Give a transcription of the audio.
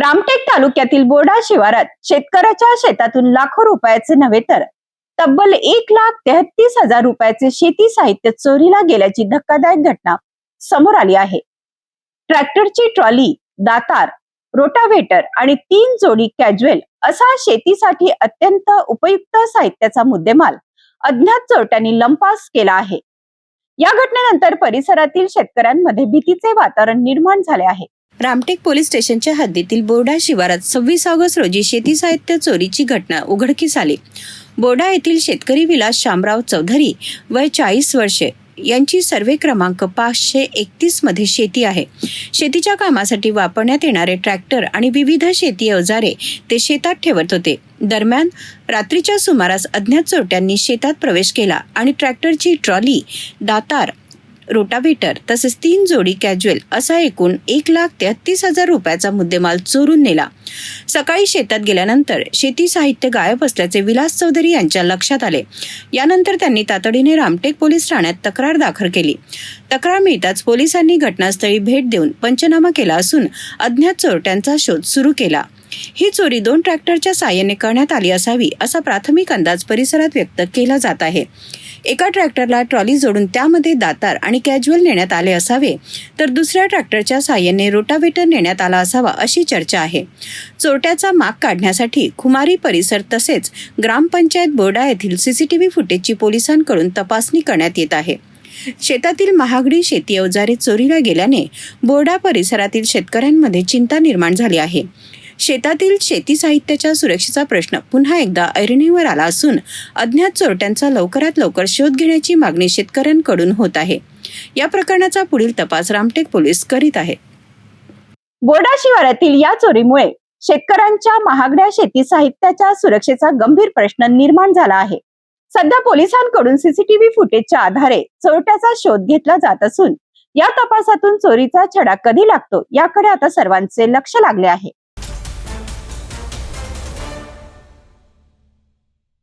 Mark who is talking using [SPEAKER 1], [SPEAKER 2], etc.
[SPEAKER 1] रामटेक तालुक्यातील बोर्डा शिवारात शेतकऱ्याच्या शेतातून लाखो रुपयाचे नव्हे तर तब्बल 1,33,000 रुपयाचे शेती साहित्य चोरीला गेल्याची धक्कादायक घटना समोर आली आहे. ट्रॅक्टरची ट्रॉली, दातार, रोटाव्हेटर आणि 3 जोडी कॅज्युअल असा शेतीसाठी अत्यंत उपयुक्त साहित्याचा मुद्देमाल अज्ञात चोरट्यांनी लंपास केला आहे. या घटनेनंतर परिसरातील शेतकऱ्यांमध्ये भीतीचे वातावरण निर्माण झाले आहे.
[SPEAKER 2] रामटेक पोलीस स्टेशनच्या हद्दीतील बोर्डा शिवारात 26 ऑगस्ट रोजी शेती साहित्य चोरीची घटना उघडकीस आली. बोर्डा येथील शेतकरी विलास शामराव चौधरी वय 40 वर्षे यांची सर्वे क्रमांक 531 मध्ये शेती आहे. शेतीच्या कामासाठी वापरण्यात येणारे ट्रॅक्टर आणि विविध शेती अवजारे ते शेतात ठेवत होते. दरम्यान रात्रीच्या सुमारास अज्ञात चोरट्यांनी शेतात प्रवेश केला आणि ट्रॅक्टरची ट्रॉली, दातार, रोटाव्हेटर तसेच 3 जोडी कॅज्युअल असा एकूण 1,33,000 रुपयाचा मुद्देमाल चोरून नेला. सकाळी शेतात गेल्यानंतर शेती साहित्य गायब असल्याचे विलास चौधरी यांच्या लक्षात आले. यानंतर त्यांनी तातडीने रामटेक पोलीस ठाण्यात तक्रार दाखल केली. तक्रार मिळताच पोलिसांनी घटनास्थळी भेट देऊन पंचनामा केला असून अज्ञात चोरट्यांचा शोध सुरू केला. ही चोरी 2 ट्रॅक्टरच्या साहाय्याने करण्यात आली असावी असा प्राथमिक अंदाज परिसरात व्यक्त केला जात आहे. एका ट्रॅक्टरला ट्रॉली जोडून त्यामध्ये दातार आणि कॅज्युअल नेण्यात आले असावे, तर दुसऱ्या ट्रॅक्टरच्या साहाय्याने रोटाव्हेटर नेण्यात आला असावा अशी चर्चा आहे. चोरट्याचा माग काढण्यासाठी खुमारी परिसर तसेच ग्रामपंचायत बोर्डा येथील CCTV फुटेजची पोलिसांकडून तपासणी करण्यात येत आहे. शेतातील महागडी शेती अवजारे चोरीला गेल्याने बोर्डा परिसरातील शेतकऱ्यांमध्ये चिंता निर्माण झाली आहे. शेतातील शेती साहित्याच्या सुरक्षेचा प्रश्न पुन्हा एकदा ऐरणीवर आला असून अज्ञात चोरट्यांचा लवकरात लवकर शोध घेण्याची मागणी शेतकऱ्यांकडून होत आहे. या प्रकरणाचा पुढील तपास रामटेक पोलीस करीत आहे.
[SPEAKER 1] बोर्डा शिवारातील या चोरीमुळे शेतकऱ्यांच्या महागड्या शेती साहित्याच्या सुरक्षेचा गंभीर प्रश्न निर्माण झाला आहे. सध्या पोलिसांकडून CCTV फुटेजच्या आधारे चोरट्याचा शोध घेतला जात असून या तपासातून चोरीचा छडा कधी लागतो याकडे आता सर्वांचे लक्ष लागले आहे.